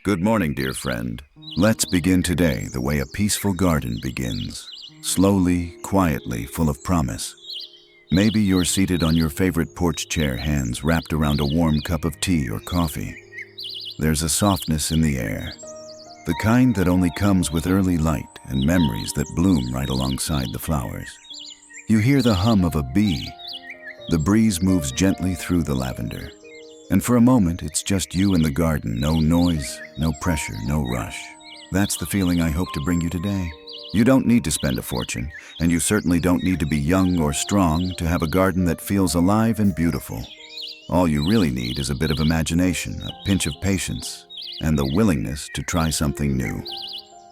Good morning, dear friend. Let's begin today the way a peaceful garden begins. Slowly, quietly, full of promise. Maybe you're seated on your favorite porch chair, hands wrapped around a warm cup of tea or coffee. There's a softness in the air, the kind that only comes with early light and memories that bloom right alongside the flowers. You hear the hum of a bee. The breeze moves gently through the lavender. And for a moment, it's just you in the garden. No noise, no pressure, no rush. That's the feeling I hope to bring you today. You don't need to spend a fortune, and you certainly don't need to be young or strong to have a garden that feels alive and beautiful. All you really need is a bit of imagination, a pinch of patience, and the willingness to try something new.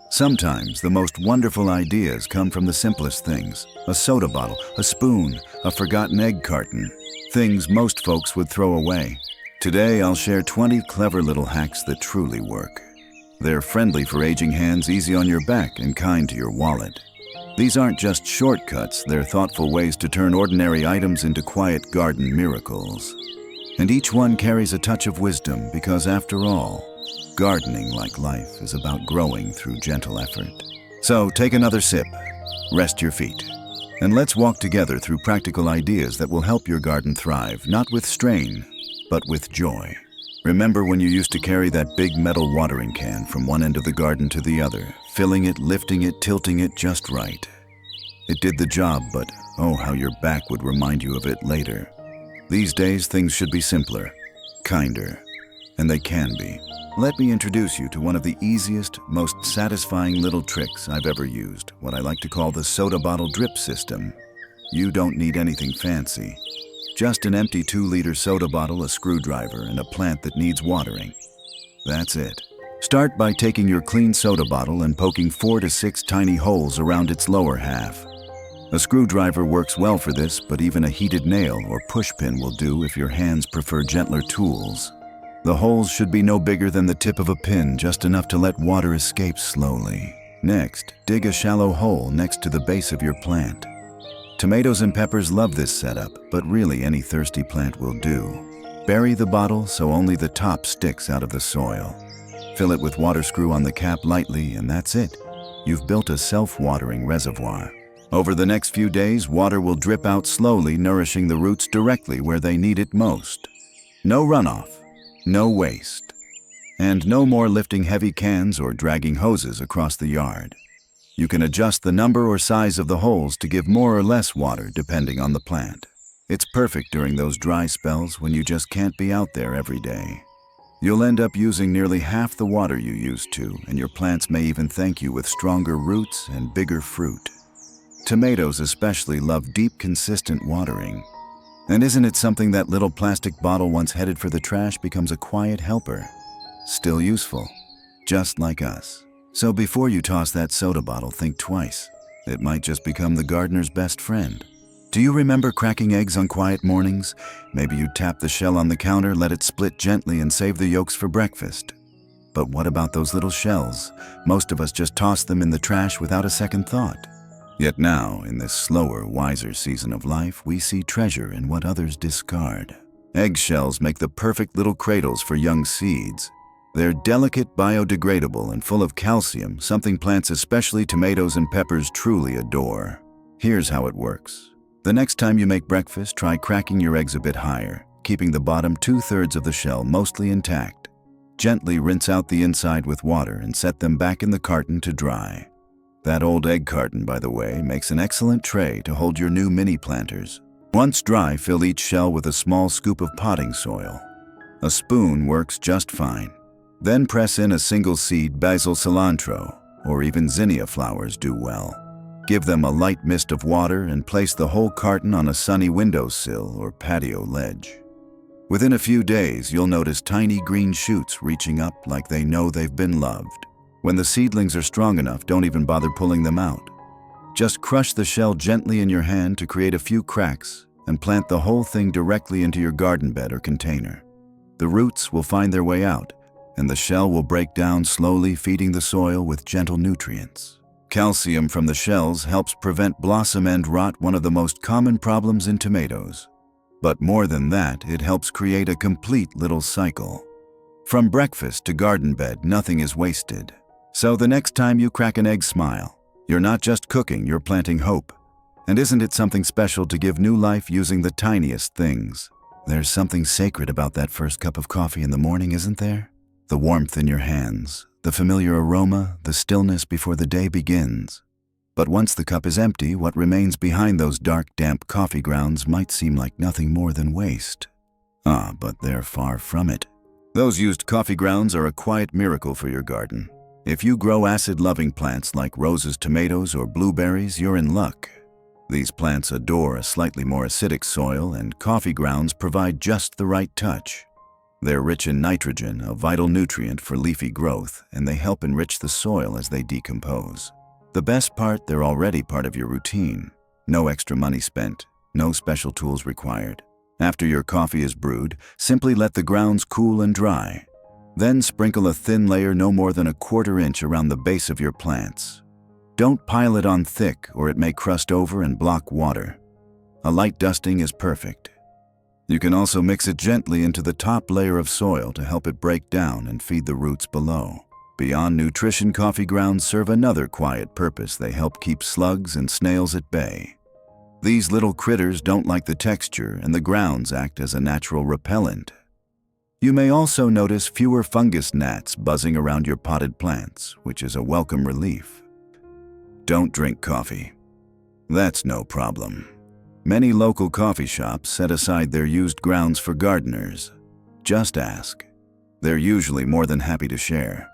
Sometimes the most wonderful ideas come from the simplest things. A soda bottle, a spoon, a forgotten egg carton. Things most folks would throw away. Today I'll share 20 clever little hacks that truly work. They're friendly for aging hands, easy on your back, and kind to your wallet. These aren't just shortcuts, they're thoughtful ways to turn ordinary items into quiet garden miracles. And each one carries a touch of wisdom because, after all, gardening, like life, is about growing through gentle effort. So take another sip, rest your feet, and let's walk together through practical ideas that will help your garden thrive, not with strain, but with joy. Remember when you used to carry that big metal watering can from one end of the garden to the other, filling it, lifting it, tilting it just right? It did the job, but oh, how your back would remind you of it later. These days, things should be simpler, kinder, and they can be. Let me introduce you to one of the easiest, most satisfying little tricks I've ever used, what I like to call the soda bottle drip system. You don't need anything fancy. Just an empty 2-liter soda bottle, a screwdriver, and a plant that needs watering. That's it. Start by taking your clean soda bottle and poking 4 to 6 tiny holes around its lower half. A screwdriver works well for this, but even a heated nail or pushpin will do if your hands prefer gentler tools. The holes should be no bigger than the tip of a pin, just enough to let water escape slowly. Next, dig a shallow hole next to the base of your plant. Tomatoes and peppers love this setup, but really any thirsty plant will do. Bury the bottle so only the top sticks out of the soil. Fill it with water, screw on the cap lightly, and that's it. You've built a self-watering reservoir. Over the next few days, water will drip out slowly, nourishing the roots directly where they need it most. No runoff, no waste, and no more lifting heavy cans or dragging hoses across the yard. You can adjust the number or size of the holes to give more or less water depending on the plant. It's perfect during those dry spells when you just can't be out there every day. You'll end up using nearly half the water you used to, and your plants may even thank you with stronger roots and bigger fruit. Tomatoes especially love deep, consistent watering. And isn't it something that little plastic bottle once headed for the trash becomes a quiet helper? Still useful, just like us. So before you toss that soda bottle, think twice. It might just become the gardener's best friend. Do you remember cracking eggs on quiet mornings? Maybe you tap the shell on the counter, let it split gently, and save the yolks for breakfast. But what about those little shells? Most of us just toss them in the trash without a second thought. Yet now, in this slower, wiser season of life, we see treasure in what others discard. Eggshells make the perfect little cradles for young seeds. They're delicate, biodegradable, and full of calcium, something plants, especially tomatoes and peppers, truly adore. Here's how it works. The next time you make breakfast, try cracking your eggs a bit higher, keeping the bottom 2/3 of the shell mostly intact. Gently rinse out the inside with water and set them back in the carton to dry. That old egg carton, by the way, makes an excellent tray to hold your new mini planters. Once dry, fill each shell with a small scoop of potting soil. A spoon works just fine. Then press in a single seed basil, cilantro, or even zinnia flowers do well. Give them a light mist of water and place the whole carton on a sunny windowsill or patio ledge. Within a few days, you'll notice tiny green shoots reaching up like they know they've been loved. When the seedlings are strong enough, don't even bother pulling them out. Just crush the shell gently in your hand to create a few cracks and plant the whole thing directly into your garden bed or container. The roots will find their way out, and the shell will break down slowly, feeding the soil with gentle nutrients. Calcium from the shells helps prevent blossom end rot, one of the most common problems in tomatoes. But more than that, it helps create a complete little cycle. From breakfast to garden bed, nothing is wasted. So the next time you crack an egg, smile. You're not just cooking, you're planting hope. And isn't it something special to give new life using the tiniest things? There's something sacred about that first cup of coffee in the morning, isn't there? The warmth in your hands, the familiar aroma, the stillness before the day begins. But once the cup is empty, what remains behind those dark, damp coffee grounds might seem like nothing more than waste. But they're far from it. Those used coffee grounds are a quiet miracle for your garden. If you grow acid-loving plants like roses, tomatoes, or blueberries, you're in luck. These plants adore a slightly more acidic soil, and coffee grounds provide just the right touch. They're rich in nitrogen, a vital nutrient for leafy growth, and they help enrich the soil as they decompose. The best part, they're already part of your routine. No extra money spent, no special tools required. After your coffee is brewed, simply let the grounds cool and dry. Then sprinkle a thin layer no more than a 1/4 inch around the base of your plants. Don't pile it on thick or it may crust over and block water. A light dusting is perfect. You can also mix it gently into the top layer of soil to help it break down and feed the roots below. Beyond nutrition, coffee grounds serve another quiet purpose. They help keep slugs and snails at bay. These little critters don't like the texture, and the grounds act as a natural repellent. You may also notice fewer fungus gnats buzzing around your potted plants, which is a welcome relief. Don't drink coffee. That's no problem. Many local coffee shops set aside their used grounds for gardeners. Just ask. They're usually more than happy to share.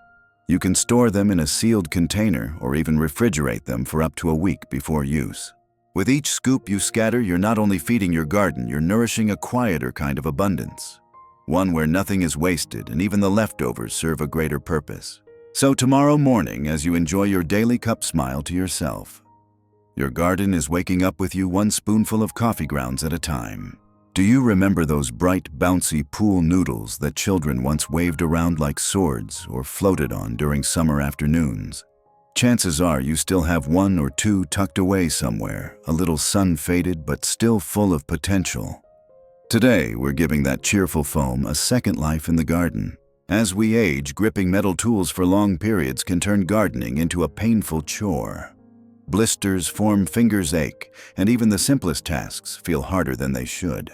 You can store them in a sealed container or even refrigerate them for up to a week before use. With each scoop you scatter, you're not only feeding your garden, you're nourishing a quieter kind of abundance. One where nothing is wasted and even the leftovers serve a greater purpose. So tomorrow morning, as you enjoy your daily cup, smile to yourself. Your garden is waking up with you, one spoonful of coffee grounds at a time. Do you remember those bright, bouncy pool noodles that children once waved around like swords or floated on during summer afternoons? Chances are you still have 1 or 2 tucked away somewhere, a little sun-faded but still full of potential. Today, we're giving that cheerful foam a second life in the garden. As we age, gripping metal tools for long periods can turn gardening into a painful chore. Blisters form, fingers ache, and even the simplest tasks feel harder than they should.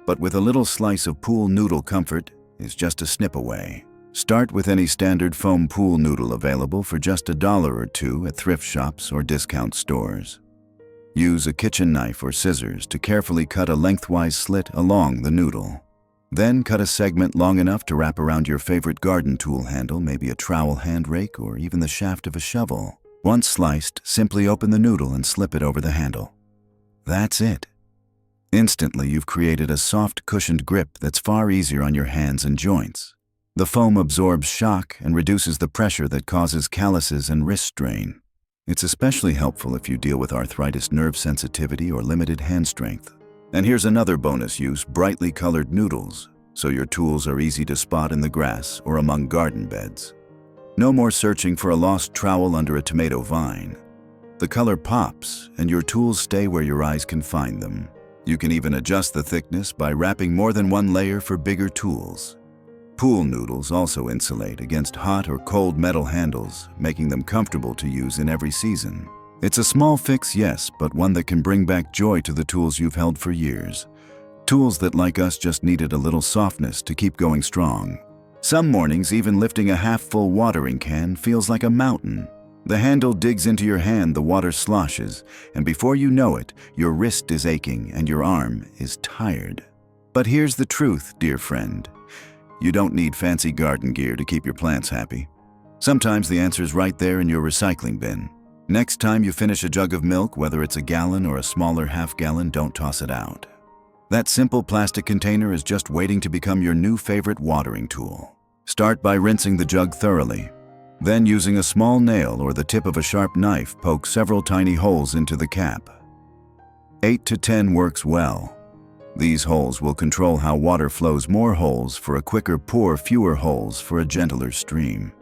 But with a little slice of pool noodle comfort is just a snip away. Start with any standard foam pool noodle available for just $1 or $2 at thrift shops or discount stores. Use a kitchen knife or scissors to carefully cut a lengthwise slit along the noodle. Then cut a segment long enough to wrap around your favorite garden tool handle, maybe a trowel, hand rake, or even the shaft of a shovel. Once sliced, simply open the noodle and slip it over the handle. That's it. Instantly, you've created a soft, cushioned grip that's far easier on your hands and joints. The foam absorbs shock and reduces the pressure that causes calluses and wrist strain. It's especially helpful if you deal with arthritis, nerve sensitivity, or limited hand strength. And here's another bonus use: brightly colored noodles, so your tools are easy to spot in the grass or among garden beds. No more searching for a lost trowel under a tomato vine. The color pops, and your tools stay where your eyes can find them. You can even adjust the thickness by wrapping more than one layer for bigger tools. Pool noodles also insulate against hot or cold metal handles, making them comfortable to use in every season. It's a small fix, yes, but one that can bring back joy to the tools you've held for years. Tools that, like us, just needed a little softness to keep going strong. Some mornings, even lifting a half-full watering can feels like a mountain. The handle digs into your hand, the water sloshes, and before you know it, your wrist is aching and your arm is tired. But here's the truth, dear friend. You don't need fancy garden gear to keep your plants happy. Sometimes the answer's right there in your recycling bin. Next time you finish a jug of milk, whether it's a gallon or a smaller half-gallon, don't toss it out. That simple plastic container is just waiting to become your new favorite watering tool. Start by rinsing the jug thoroughly. Then, using a small nail or the tip of a sharp knife, poke several tiny holes into the cap. 8 to 10 works well. These holes will control how water flows: more holes for a quicker pour, fewer holes for a gentler stream.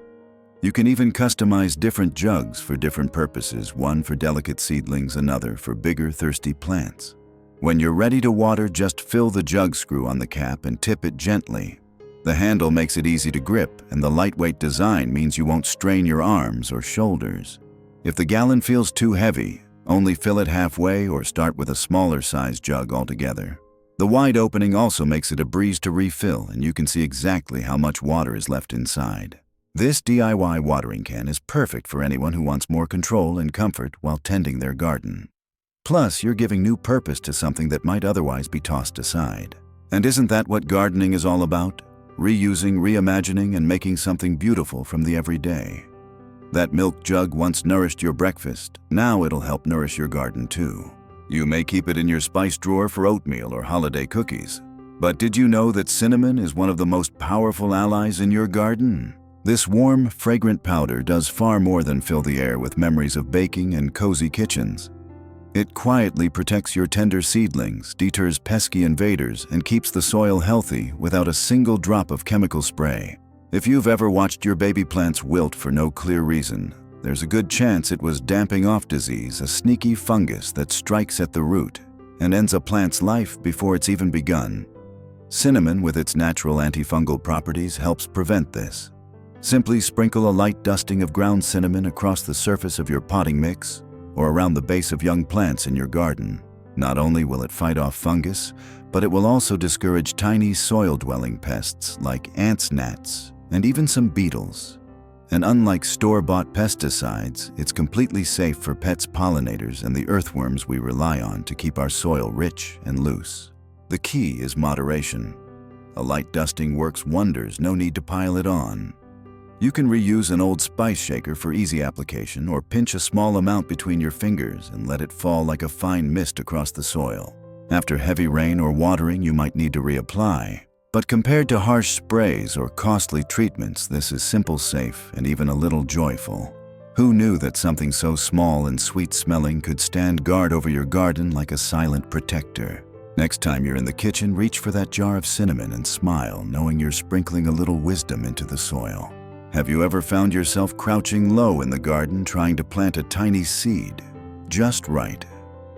You can even customize different jugs for different purposes, one for delicate seedlings, another for bigger, thirsty plants. When you're ready to water, just fill the jug screw on the cap and tip it gently. The handle makes it easy to grip, and the lightweight design means you won't strain your arms or shoulders. If the gallon feels too heavy, only fill it halfway or start with a smaller size jug altogether. The wide opening also makes it a breeze to refill, and you can see exactly how much water is left inside. This DIY watering can is perfect for anyone who wants more control and comfort while tending their garden. Plus, you're giving new purpose to something that might otherwise be tossed aside. And isn't that what gardening is all about? Reusing, reimagining, and making something beautiful from the everyday. That milk jug once nourished your breakfast. Now it'll help nourish your garden too. You may keep it in your spice drawer for oatmeal or holiday cookies. But did you know that cinnamon is one of the most powerful allies in your garden? This warm, fragrant powder does far more than fill the air with memories of baking and cozy kitchens. It quietly protects your tender seedlings, deters pesky invaders, and keeps the soil healthy without a single drop of chemical spray. If you've ever watched your baby plants wilt for no clear reason, there's a good chance it was damping off disease, a sneaky fungus that strikes at the root and ends a plant's life before it's even begun. Cinnamon, with its natural antifungal properties, helps prevent this. Simply sprinkle a light dusting of ground cinnamon across the surface of your potting mix or around the base of young plants in your garden. Not only will it fight off fungus, but it will also discourage tiny soil-dwelling pests like ants, gnats, and even some beetles. And unlike store-bought pesticides, it's completely safe for pets, pollinators, and the earthworms we rely on to keep our soil rich and loose. The key is moderation. A light dusting works wonders, no need to pile it on. You can reuse an old spice shaker for easy application, or pinch a small amount between your fingers and let it fall like a fine mist across the soil. After heavy rain or watering, you might need to reapply. But compared to harsh sprays or costly treatments, this is simple, safe, and even a little joyful. Who knew that something so small and sweet-smelling could stand guard over your garden like a silent protector? Next time you're in the kitchen, reach for that jar of cinnamon and smile, knowing you're sprinkling a little wisdom into the soil. Have you ever found yourself crouching low in the garden trying to plant a tiny seed, just right,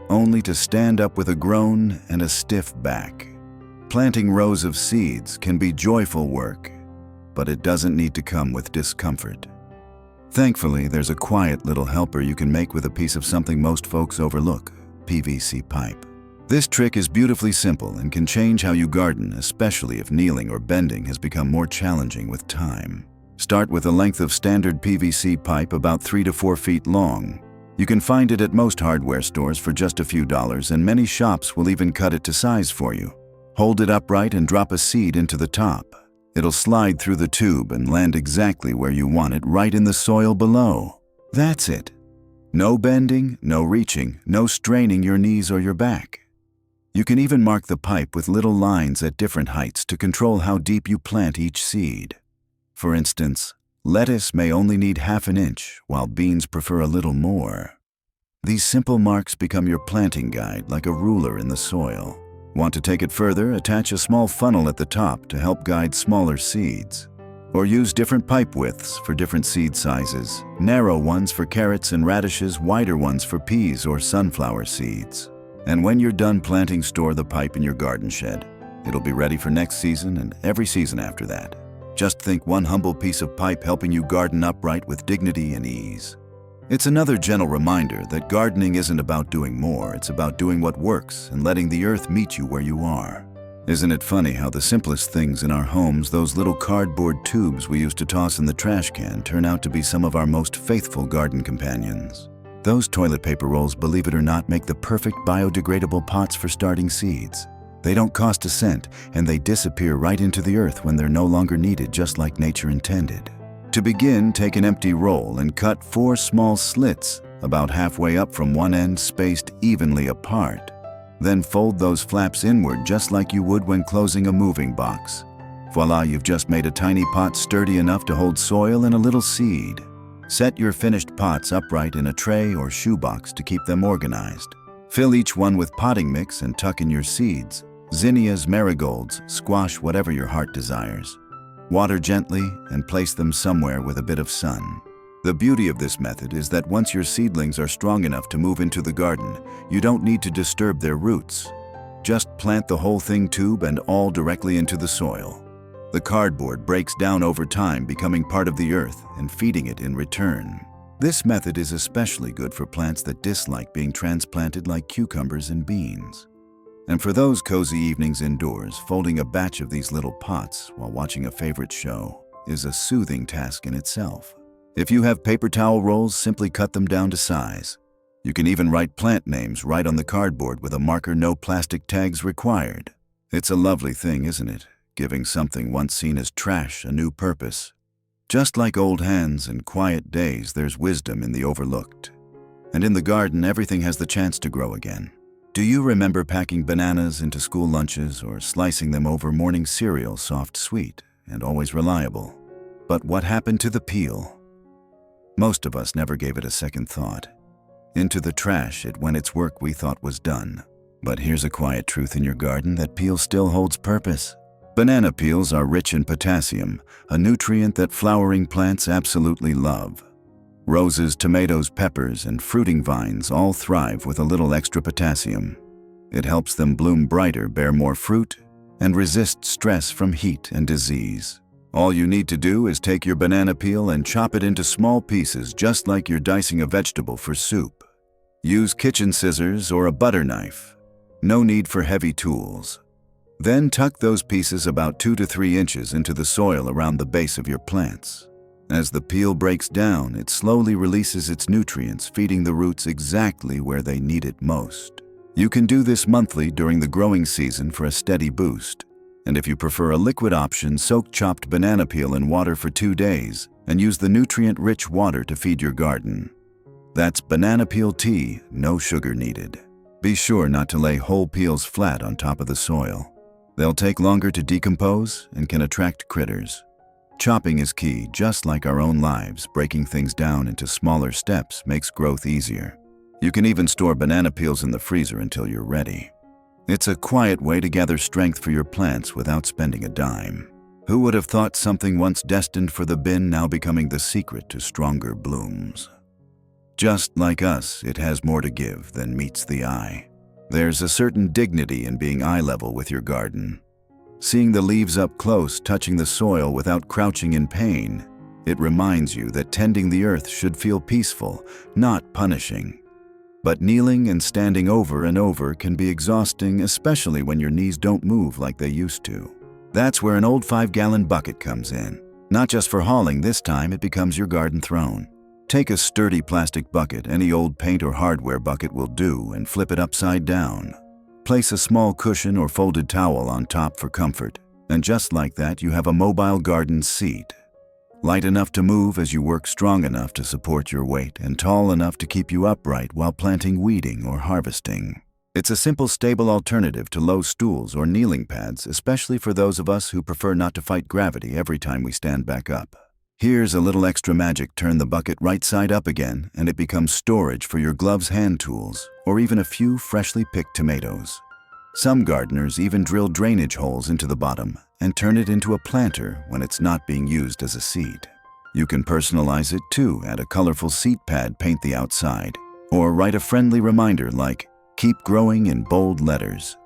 only to stand up with a groan and a stiff back? Planting rows of seeds can be joyful work, but it doesn't need to come with discomfort. Thankfully, there's a quiet little helper you can make with a piece of something most folks overlook: PVC pipe. This trick is beautifully simple and can change how you garden, especially if kneeling or bending has become more challenging with time. Start with a length of standard PVC pipe about 3 to 4 feet long. You can find it at most hardware stores for just a few dollars, and many shops will even cut it to size for you. Hold it upright and drop a seed into the top. It'll slide through the tube and land exactly where you want it, right in the soil below. That's it. No bending, no reaching, no straining your knees or your back. You can even mark the pipe with little lines at different heights to control how deep you plant each seed. For instance, lettuce may only need ½ an inch, while beans prefer a little more. These simple marks become your planting guide, like a ruler in the soil. Want to take it further? Attach a small funnel at the top to help guide smaller seeds. Or use different pipe widths for different seed sizes. Narrow ones for carrots and radishes, wider ones for peas or sunflower seeds. And when you're done planting, store the pipe in your garden shed. It'll be ready for next season and every season after that. Just think, one humble piece of pipe helping you garden upright with dignity and ease. It's another gentle reminder that gardening isn't about doing more, it's about doing what works and letting the earth meet you where you are. Isn't it funny how the simplest things in our homes, those little cardboard tubes we used to toss in the trash can, turn out to be some of our most faithful garden companions? Those toilet paper rolls, believe it or not, make the perfect biodegradable pots for starting seeds. They don't cost a cent, and they disappear right into the earth when they're no longer needed, just like nature intended. To begin, take an empty roll and cut 4 small slits, about halfway up from one end, spaced evenly apart. Then fold those flaps inward just like you would when closing a moving box. Voila, you've just made a tiny pot sturdy enough to hold soil and a little seed. Set your finished pots upright in a tray or shoebox to keep them organized. Fill each one with potting mix and tuck in your seeds: zinnias, marigolds, squash, whatever your heart desires. Water gently and place them somewhere with a bit of sun. The beauty of this method is that once your seedlings are strong enough to move into the garden, you don't need to disturb their roots. Just plant the whole thing, tube and all, directly into the soil. The cardboard breaks down over time, becoming part of the earth and feeding it in return. This method is especially good for plants that dislike being transplanted, like cucumbers and beans. And for those cozy evenings indoors, folding a batch of these little pots while watching a favorite show is a soothing task in itself. If you have paper towel rolls, simply cut them down to size. You can even write plant names right on the cardboard with a marker, no plastic tags required. It's a lovely thing, isn't it? Giving something once seen as trash a new purpose. Just like old hands and quiet days, there's wisdom in the overlooked. And in the garden, everything has the chance to grow again. Do you remember packing bananas into school lunches or slicing them over morning cereal, soft, sweet, and always reliable? But what happened to the peel? Most of us never gave it a second thought. Into the trash it went. Its work we thought was done. But here's a quiet truth in your garden: that peel still holds purpose. Banana peels are rich in potassium, a nutrient that flowering plants absolutely love. Roses, tomatoes, peppers, and fruiting vines all thrive with a little extra potassium. It helps them bloom brighter, bear more fruit, and resist stress from heat and disease. All you need to do is take your banana peel and chop it into small pieces, just like you're dicing a vegetable for soup. Use kitchen scissors or a butter knife. No need for heavy tools. Then tuck those pieces about 2 to 3 inches into the soil around the base of your plants. As the peel breaks down, it slowly releases its nutrients, feeding the roots exactly where they need it most. You can do this monthly during the growing season for a steady boost. And if you prefer a liquid option, soak chopped banana peel in water for 2 days and use the nutrient-rich water to feed your garden. That's banana peel tea, no sugar needed. Be sure not to lay whole peels flat on top of the soil. They'll take longer to decompose and can attract critters. Chopping is key. Just like our own lives, breaking things down into smaller steps makes growth easier. You can even store banana peels in the freezer until you're ready. It's a quiet way to gather strength for your plants without spending a dime. Who would have thought something once destined for the bin now becoming the secret to stronger blooms? Just like us, it has more to give than meets the eye. There's a certain dignity in being eye level with your garden. Seeing the leaves up close, touching the soil without crouching in pain, it reminds you that tending the earth should feel peaceful, not punishing. But kneeling and standing over and over can be exhausting, especially when your knees don't move like they used to. That's where an old 5-gallon bucket comes in. Not just for hauling, this time it becomes your garden throne. Take a sturdy plastic bucket, any old paint or hardware bucket will do, and flip it upside down. Place a small cushion or folded towel on top for comfort, and just like that you have a mobile garden seat. Light enough to move as you work, strong enough to support your weight, and tall enough to keep you upright while planting, weeding, or harvesting. It's a simple, stable alternative to low stools or kneeling pads, especially for those of us who prefer not to fight gravity every time we stand back up. Here's a little extra magic. Turn the bucket right side up again, and it becomes storage for your gloves, hand tools, or even a few freshly picked tomatoes. Some gardeners even drill drainage holes into the bottom and turn it into a planter when it's not being used as a seed. You can personalize it too. Add a colorful seat pad, paint the outside, or write a friendly reminder like "Keep growing" in bold letters.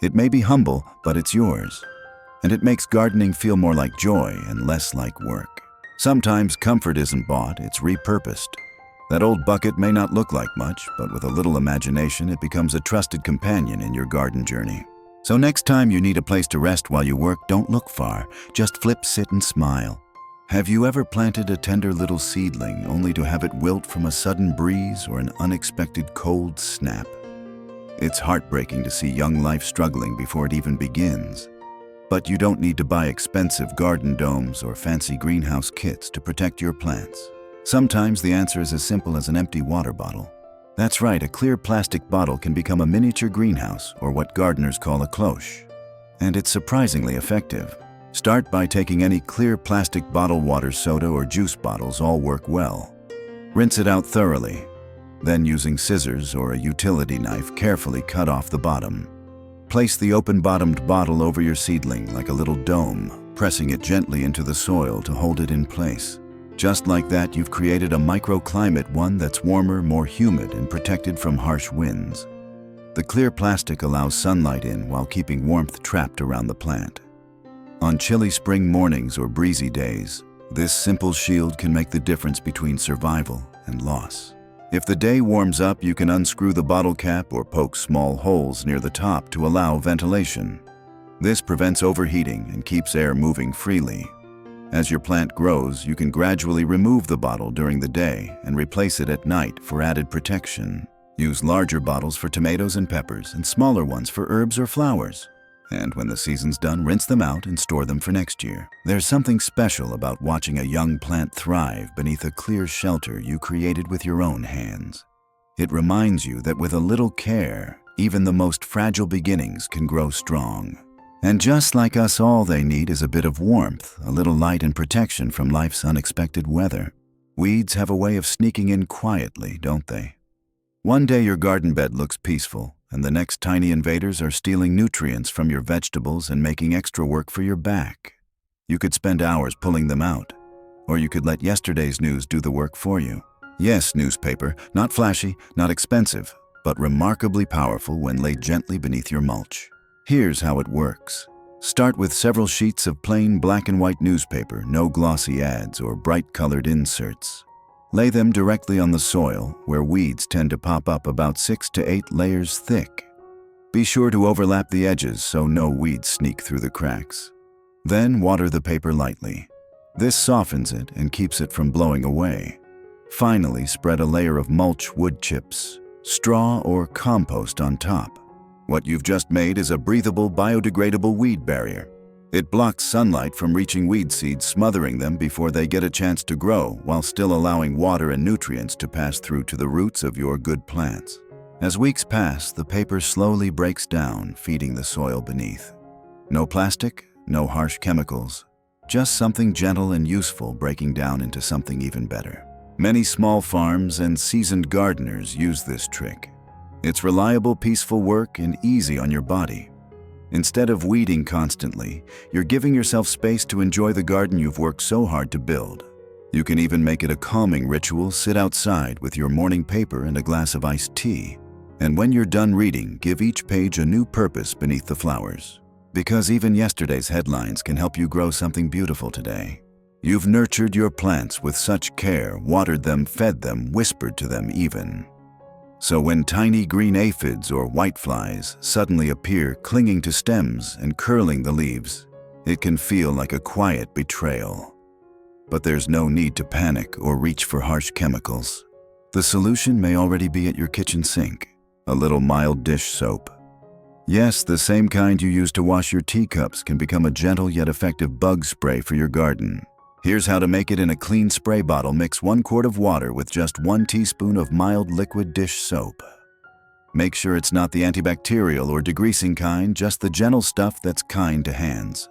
It may be humble, but it's yours. And it makes gardening feel more like joy and less like work. Sometimes comfort isn't bought, it's repurposed. That old bucket may not look like much, but with a little imagination, it becomes a trusted companion in your garden journey. So next time you need a place to rest while you work, don't look far. Just flip, sit, and smile. Have you ever planted a tender little seedling only to have it wilt from a sudden breeze or an unexpected cold snap? It's heartbreaking to see young life struggling before it even begins. But you don't need to buy expensive garden domes or fancy greenhouse kits to protect your plants. Sometimes the answer is as simple as an empty water bottle. That's right, a clear plastic bottle can become a miniature greenhouse, or what gardeners call a cloche. And it's surprisingly effective. Start by taking any clear plastic bottle, water, soda, or juice bottles all work well. Rinse it out thoroughly. Then, using scissors or a utility knife, carefully cut off the bottom. Place the open-bottomed bottle over your seedling like a little dome, pressing it gently into the soil to hold it in place. Just like that, you've created a microclimate, one that's warmer, more humid, and protected from harsh winds. The clear plastic allows sunlight in while keeping warmth trapped around the plant. On chilly spring mornings or breezy days, this simple shield can make the difference between survival and loss. If the day warms up, you can unscrew the bottle cap or poke small holes near the top to allow ventilation. This prevents overheating and keeps air moving freely. As your plant grows, you can gradually remove the bottle during the day and replace it at night for added protection. Use larger bottles for tomatoes and peppers and smaller ones for herbs or flowers. And when the season's done, rinse them out and store them for next year. There's something special about watching a young plant thrive beneath a clear shelter you created with your own hands. It reminds you that with a little care, even the most fragile beginnings can grow strong. And just like us, all they need is a bit of warmth, a little light and protection from life's unexpected weather. Weeds have a way of sneaking in quietly, don't they? One day your garden bed looks peaceful, and the next tiny invaders are stealing nutrients from your vegetables and making extra work for your back. You could spend hours pulling them out, or you could let yesterday's news do the work for you. Yes, newspaper, not flashy, not expensive, but remarkably powerful when laid gently beneath your mulch. Here's how it works. Start with several sheets of plain black and white newspaper, no glossy ads or bright-colored inserts. Lay them directly on the soil, where weeds tend to pop up about 6 to 8 layers thick. Be sure to overlap the edges so no weeds sneak through the cracks. Then water the paper lightly. This softens it and keeps it from blowing away. Finally, spread a layer of mulch, wood chips, straw, or compost on top. What you've just made is a breathable, biodegradable weed barrier. It blocks sunlight from reaching weed seeds, smothering them before they get a chance to grow, while still allowing water and nutrients to pass through to the roots of your good plants. As weeks pass, the paper slowly breaks down, feeding the soil beneath. No plastic, no harsh chemicals, just something gentle and useful breaking down into something even better. Many small farms and seasoned gardeners use this trick. It's reliable, peaceful work and easy on your body. Instead of weeding constantly, you're giving yourself space to enjoy the garden you've worked so hard to build. You can even make it a calming ritual. Sit outside with your morning paper and a glass of iced tea. And when you're done reading, give each page a new purpose beneath the flowers. Because even yesterday's headlines can help you grow something beautiful today. You've nurtured your plants with such care, watered them, fed them, whispered to them even. So when tiny green aphids or whiteflies suddenly appear clinging to stems and curling the leaves, it can feel like a quiet betrayal. But there's no need to panic or reach for harsh chemicals. The solution may already be at your kitchen sink, a little mild dish soap. Yes, the same kind you use to wash your teacups can become a gentle yet effective bug spray for your garden. Here's how to make it in a clean spray bottle. Mix 1 quart of water with just 1 teaspoon of mild liquid dish soap. Make sure it's not the antibacterial or degreasing kind, just the gentle stuff that's kind to hands.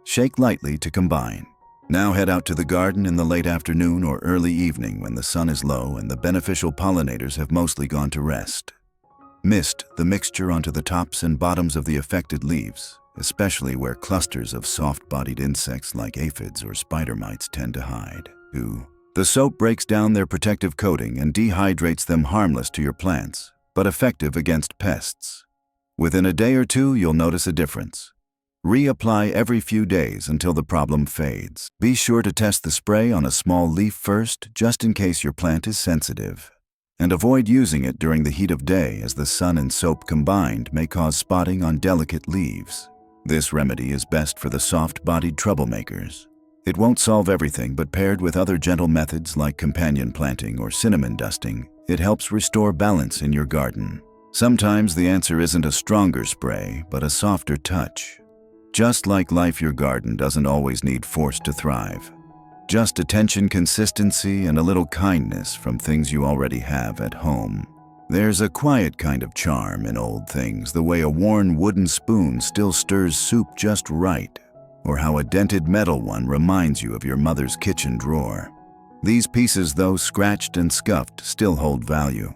Shake lightly to combine. Now head out to the garden in the late afternoon or early evening when the sun is low and the beneficial pollinators have mostly gone to rest. Mist the mixture onto the tops and bottoms of the affected leaves, especially where clusters of soft-bodied insects like aphids or spider mites tend to hide. 2. The soap breaks down their protective coating and dehydrates them, harmless to your plants, but effective against pests. Within a day or two, you'll notice a difference. Reapply every few days until the problem fades. Be sure to test the spray on a small leaf first, just in case your plant is sensitive. And avoid using it during the heat of day, as the sun and soap combined may cause spotting on delicate leaves. This remedy is best for the soft-bodied troublemakers. It won't solve everything, but paired with other gentle methods like companion planting or cinnamon dusting, it helps restore balance in your garden. Sometimes the answer isn't a stronger spray, but a softer touch. Just like life, your garden doesn't always need force to thrive. Just attention, consistency, and a little kindness from things you already have at home. There's a quiet kind of charm in old things, the way a worn wooden spoon still stirs soup just right, or how a dented metal one reminds you of your mother's kitchen drawer. These pieces, though scratched and scuffed, still hold value.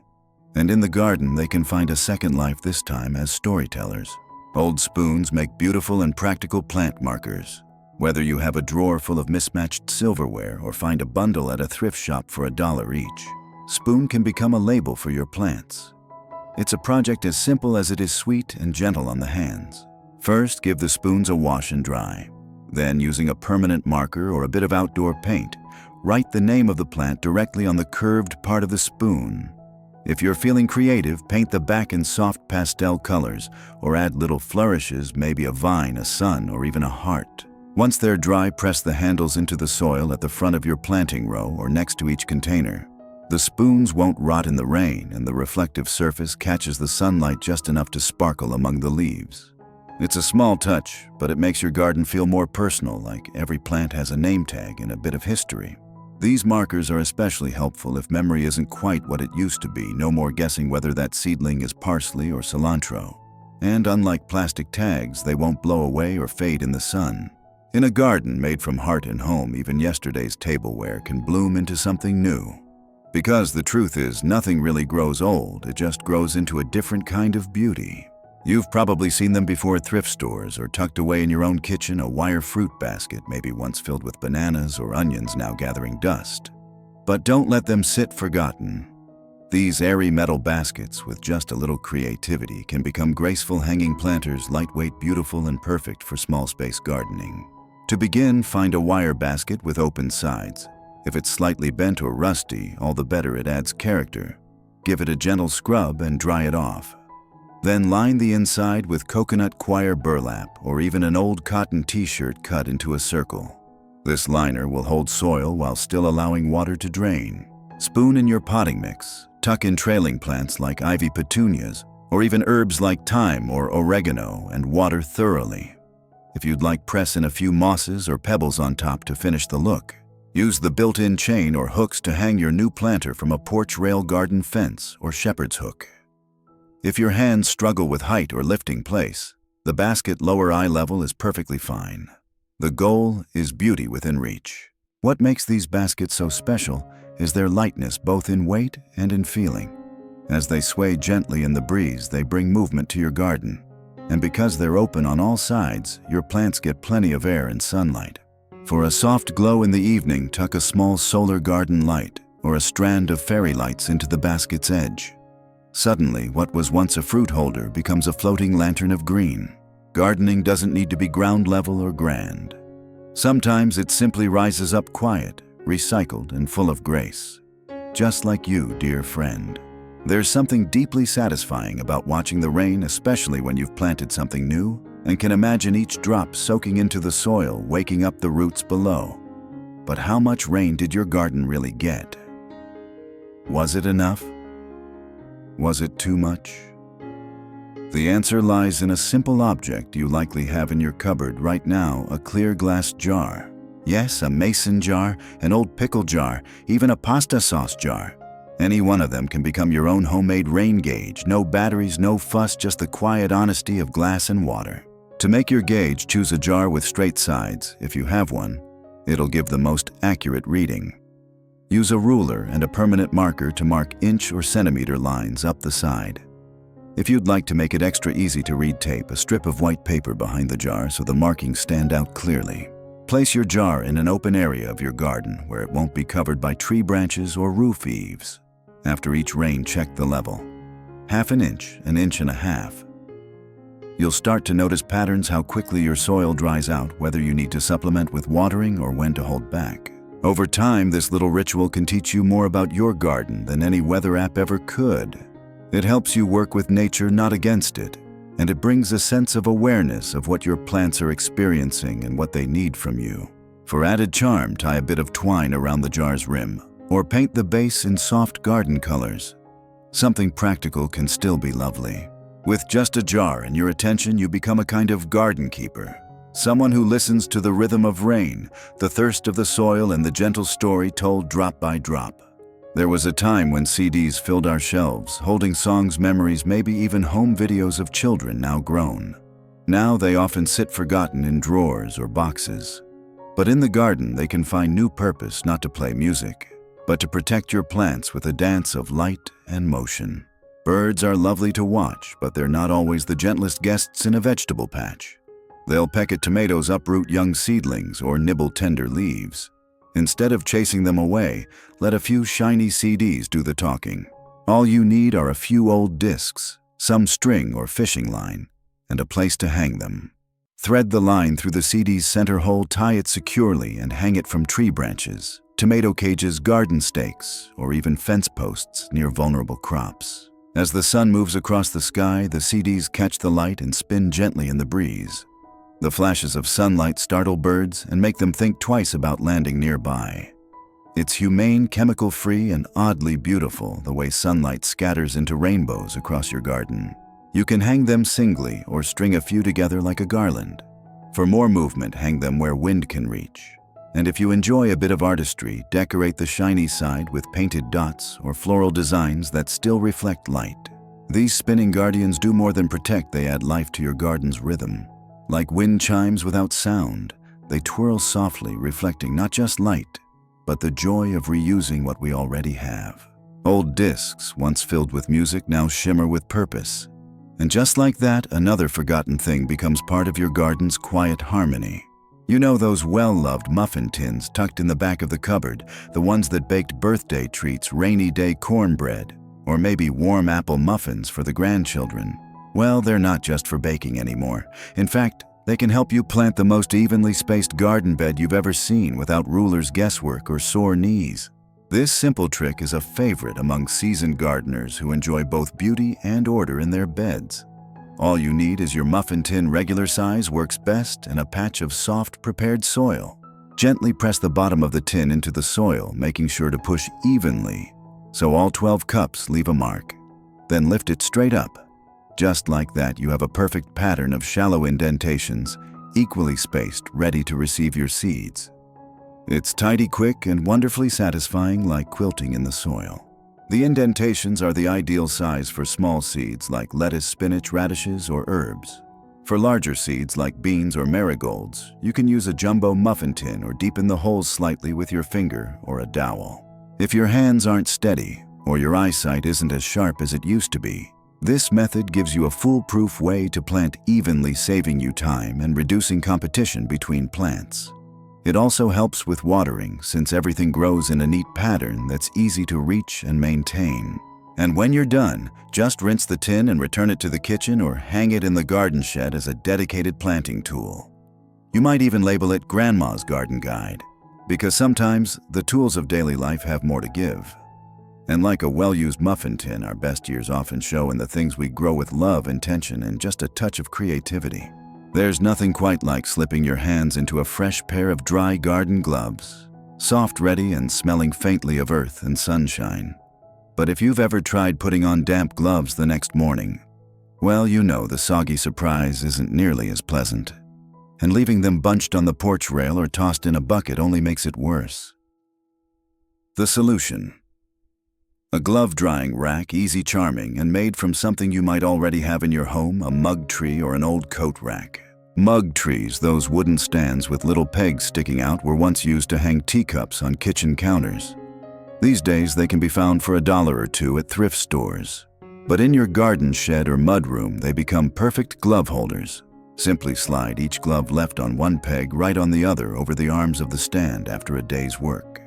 And in the garden, they can find a second life, this time as storytellers. Old spoons make beautiful and practical plant markers. Whether you have a drawer full of mismatched silverware or find a bundle at a thrift shop for $1 each, spoon can become a label for your plants. It's a project as simple as it is sweet and gentle on the hands. First, give the spoons a wash and dry. Then, using a permanent marker or a bit of outdoor paint, write the name of the plant directly on the curved part of the spoon. If you're feeling creative, paint the back in soft pastel colors or add little flourishes, maybe a vine, a sun, or even a heart. Once they're dry, press the handles into the soil at the front of your planting row or next to each container. The spoons won't rot in the rain, and the reflective surface catches the sunlight just enough to sparkle among the leaves. It's a small touch, but it makes your garden feel more personal, like every plant has a name tag and a bit of history. These markers are especially helpful if memory isn't quite what it used to be, no more guessing whether that seedling is parsley or cilantro. And unlike plastic tags, they won't blow away or fade in the sun. In a garden made from heart and home, even yesterday's tableware can bloom into something new. Because the truth is, nothing really grows old, it just grows into a different kind of beauty. You've probably seen them before at thrift stores or tucked away in your own kitchen, a wire fruit basket, maybe once filled with bananas or onions now gathering dust. But don't let them sit forgotten. These airy metal baskets, with just a little creativity, can become graceful hanging planters, lightweight, beautiful, and perfect for small space gardening. To begin, find a wire basket with open sides. If it's slightly bent or rusty, all the better, it adds character. Give it a gentle scrub and dry it off. Then line the inside with coconut coir burlap or even an old cotton t-shirt cut into a circle. This liner will hold soil while still allowing water to drain. Spoon in your potting mix. Tuck in trailing plants like ivy petunias or even herbs like thyme or oregano and water thoroughly. If you'd like, press in a few mosses or pebbles on top to finish the look. Use the built-in chain or hooks to hang your new planter from a porch rail, garden fence, or shepherd's hook. If your hands struggle with height or lifting place, the basket lower eye level is perfectly fine. The goal is beauty within reach. What makes these baskets so special is their lightness, both in weight and in feeling. As they sway gently in the breeze, they bring movement to your garden. And because they're open on all sides, your plants get plenty of air and sunlight. For a soft glow in the evening, tuck a small solar garden light or a strand of fairy lights into the basket's edge. Suddenly, what was once a fruit holder becomes a floating lantern of green. Gardening doesn't need to be ground level or grand. Sometimes it simply rises up quiet, recycled, and full of grace. Just like you, dear friend. There's something deeply satisfying about watching the rain, especially when you've planted something new and can imagine each drop soaking into the soil, waking up the roots below. But how much rain did your garden really get? Was it enough? Was it too much? The answer lies in a simple object you likely have in your cupboard right now, a clear glass jar. Yes, a mason jar, an old pickle jar, even a pasta sauce jar. Any one of them can become your own homemade rain gauge. No batteries, no fuss, just the quiet honesty of glass and water. To make your gauge, choose a jar with straight sides. If you have one, it'll give the most accurate reading. Use a ruler and a permanent marker to mark inch or centimeter lines up the side. If you'd like to make it extra easy to read, tape a strip of white paper behind the jar so the markings stand out clearly. Place your jar in an open area of your garden where it won't be covered by tree branches or roof eaves. After each rain, check the level. Half an inch and a half. You'll start to notice patterns, how quickly your soil dries out, whether you need to supplement with watering or when to hold back. Over time, this little ritual can teach you more about your garden than any weather app ever could. It helps you work with nature, not against it, and it brings a sense of awareness of what your plants are experiencing and what they need from you. For added charm, tie a bit of twine around the jar's rim, or paint the base in soft garden colors. Something practical can still be lovely. With just a jar and your attention, you become a kind of garden keeper. Someone who listens to the rhythm of rain, the thirst of the soil, and the gentle story told drop by drop. There was a time when CDs filled our shelves, holding songs, memories, maybe even home videos of children now grown. Now they often sit forgotten in drawers or boxes. But in the garden, they can find new purpose, not to play music, but to protect your plants with a dance of light and motion. Birds are lovely to watch, but they're not always the gentlest guests in a vegetable patch. They'll peck at tomatoes, uproot young seedlings, or nibble tender leaves. Instead of chasing them away, let a few shiny CDs do the talking. All you need are a few old discs, some string or fishing line, and a place to hang them. Thread the line through the seed's center hole, tie it securely, and hang it from tree branches, tomato cages, garden stakes, or even fence posts near vulnerable crops. As the sun moves across the sky, the seeds catch the light and spin gently in the breeze. The flashes of sunlight startle birds and make them think twice about landing nearby. It's humane, chemical-free, and oddly beautiful the way sunlight scatters into rainbows across your garden. You can hang them singly or string a few together like a garland. For more movement, hang them where wind can reach. And if you enjoy a bit of artistry, decorate the shiny side with painted dots or floral designs that still reflect light. These spinning guardians do more than protect, they add life to your garden's rhythm. Like wind chimes without sound, they twirl softly, reflecting not just light, but the joy of reusing what we already have. Old discs, once filled with music, now shimmer with purpose. And just like that, another forgotten thing becomes part of your garden's quiet harmony. You know those well-loved muffin tins tucked in the back of the cupboard, the ones that baked birthday treats, rainy day cornbread, or maybe warm apple muffins for the grandchildren. Well, they're not just for baking anymore. In fact, they can help you plant the most evenly spaced garden bed you've ever seen without ruler's guesswork or sore knees. This simple trick is a favorite among seasoned gardeners who enjoy both beauty and order in their beds. All you need is your muffin tin. Regular size works best, and a patch of soft prepared soil. Gently press the bottom of the tin into the soil, making sure to push evenly so all 12 cups leave a mark. Then lift it straight up. Just like that, you have a perfect pattern of shallow indentations, equally spaced, ready to receive your seeds. It's tidy, quick, and wonderfully satisfying, like quilting in the soil. The indentations are the ideal size for small seeds like lettuce, spinach, radishes, or herbs. For larger seeds like beans or marigolds, you can use a jumbo muffin tin or deepen the holes slightly with your finger or a dowel. If your hands aren't steady or your eyesight isn't as sharp as it used to be, this method gives you a foolproof way to plant evenly, saving you time and reducing competition between plants. It also helps with watering, since everything grows in a neat pattern that's easy to reach and maintain. And when you're done, just rinse the tin and return it to the kitchen or hang it in the garden shed as a dedicated planting tool. You might even label it Grandma's Garden Guide, because sometimes the tools of daily life have more to give. And like a well-used muffin tin, our best years often show in the things we grow with love, intention, and just a touch of creativity. There's nothing quite like slipping your hands into a fresh pair of dry garden gloves, soft, ready, and smelling faintly of earth and sunshine. But if you've ever tried putting on damp gloves the next morning, well, you know the soggy surprise isn't nearly as pleasant. And leaving them bunched on the porch rail or tossed in a bucket only makes it worse. The solution: a glove drying rack, easy, charming, and made from something you might already have in your home, a mug tree or an old coat rack. Mug trees, those wooden stands with little pegs sticking out, were once used to hang teacups on kitchen counters. These days they can be found for $1 or $2 at thrift stores. But in your garden shed or mudroom, they become perfect glove holders. Simply slide each glove left on one peg, right on the other, over the arms of the stand after a day's work.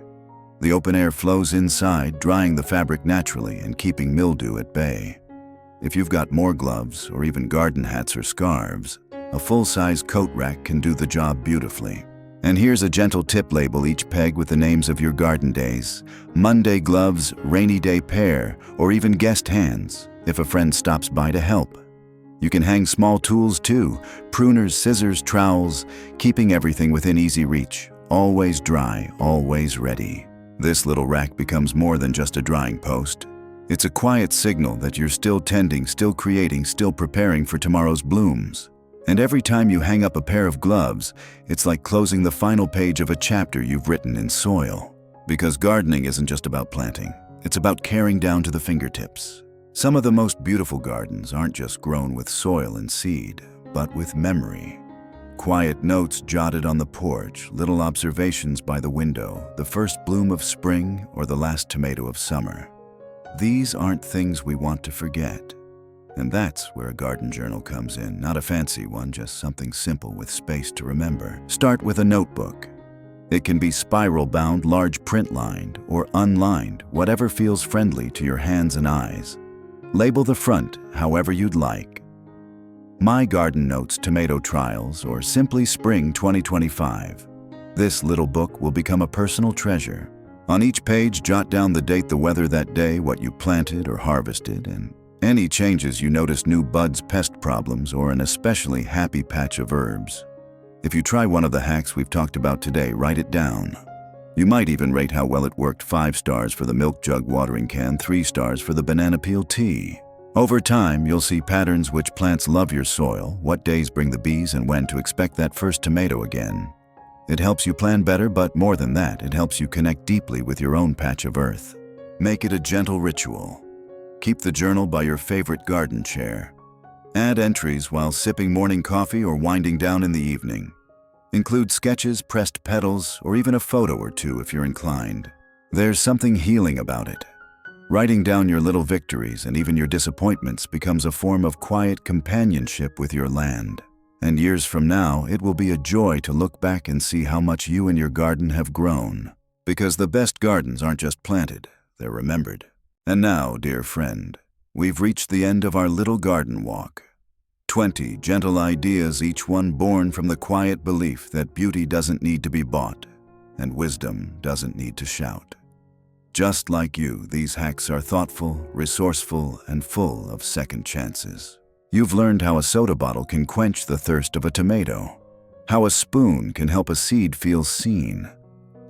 The open air flows inside, drying the fabric naturally and keeping mildew at bay. If you've got more gloves, or even garden hats or scarves, a full-size coat rack can do the job beautifully. And here's a gentle tip: label each peg with the names of your garden days: Monday gloves, rainy day pair, or even guest hands, if a friend stops by to help. You can hang small tools too: pruners, scissors, trowels, keeping everything within easy reach, always dry, always ready. This little rack becomes more than just a drying post. It's a quiet signal that you're still tending, still creating, still preparing for tomorrow's blooms. And every time you hang up a pair of gloves, it's like closing the final page of a chapter you've written in soil. Because gardening isn't just about planting, it's about caring down to the fingertips. Some of the most beautiful gardens aren't just grown with soil and seed, but with memory. Quiet notes jotted on the porch, little observations by the window, the first bloom of spring or the last tomato of summer. These aren't things we want to forget. And that's where a garden journal comes in. Not a fancy one, just something simple with space to remember. Start with a notebook. It can be spiral-bound, large print-lined, or unlined, whatever feels friendly to your hands and eyes. Label the front however you'd like. My Garden Notes Tomato Trials, or simply Spring 2025. This little book will become a personal treasure. On each page, jot down the date, the weather that day, what you planted or harvested, and any changes you notice: new buds, pest problems, or an especially happy patch of herbs. If you try one of the hacks we've talked about today, write it down. You might even rate how well it worked: 5 stars for the milk jug watering can, 3 stars for the banana peel tea. Over time, you'll see patterns: which plants love your soil, what days bring the bees, and when to expect that first tomato again. It helps you plan better, but more than that, it helps you connect deeply with your own patch of earth. Make it a gentle ritual. Keep the journal by your favorite garden chair. Add entries while sipping morning coffee or winding down in the evening. Include sketches, pressed petals, or even a photo or two if you're inclined. There's something healing about it. Writing down your little victories and even your disappointments becomes a form of quiet companionship with your land. And years from now, it will be a joy to look back and see how much you and your garden have grown. Because the best gardens aren't just planted, they're remembered. And now, dear friend, we've reached the end of our little garden walk. 20 gentle ideas, each one born from the quiet belief that beauty doesn't need to be bought and wisdom doesn't need to shout. Just like you, these hacks are thoughtful, resourceful, and full of second chances. You've learned how a soda bottle can quench the thirst of a tomato, how a spoon can help a seed feel seen,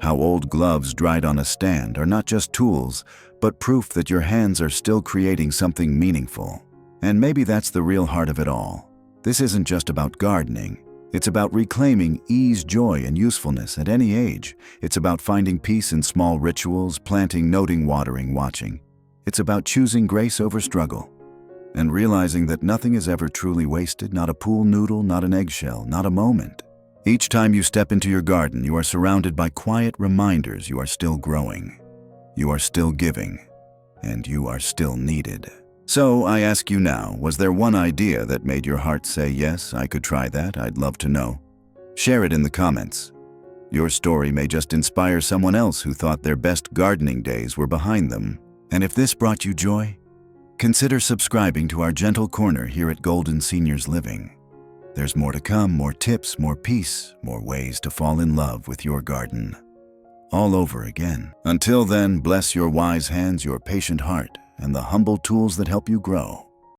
how old gloves dried on a stand are not just tools, but proof that your hands are still creating something meaningful. And maybe that's the real heart of it all. This isn't just about gardening. It's about reclaiming ease, joy, and usefulness at any age. It's about finding peace in small rituals, planting, noting, watering, watching. It's about choosing grace over struggle and realizing that nothing is ever truly wasted, not a pool noodle, not an eggshell, not a moment. Each time you step into your garden, you are surrounded by quiet reminders you are still growing, you are still giving, and you are still needed. So I ask you now, was there one idea that made your heart say, yes, I could try that? I'd love to know. Share it in the comments. Your story may just inspire someone else who thought their best gardening days were behind them. And if this brought you joy, consider subscribing to our gentle corner here at Golden Seniors Living. There's more to come, more tips, more peace, more ways to fall in love with your garden. All over again. Until then, bless your wise hands, your patient heart, and the humble tools that help you grow.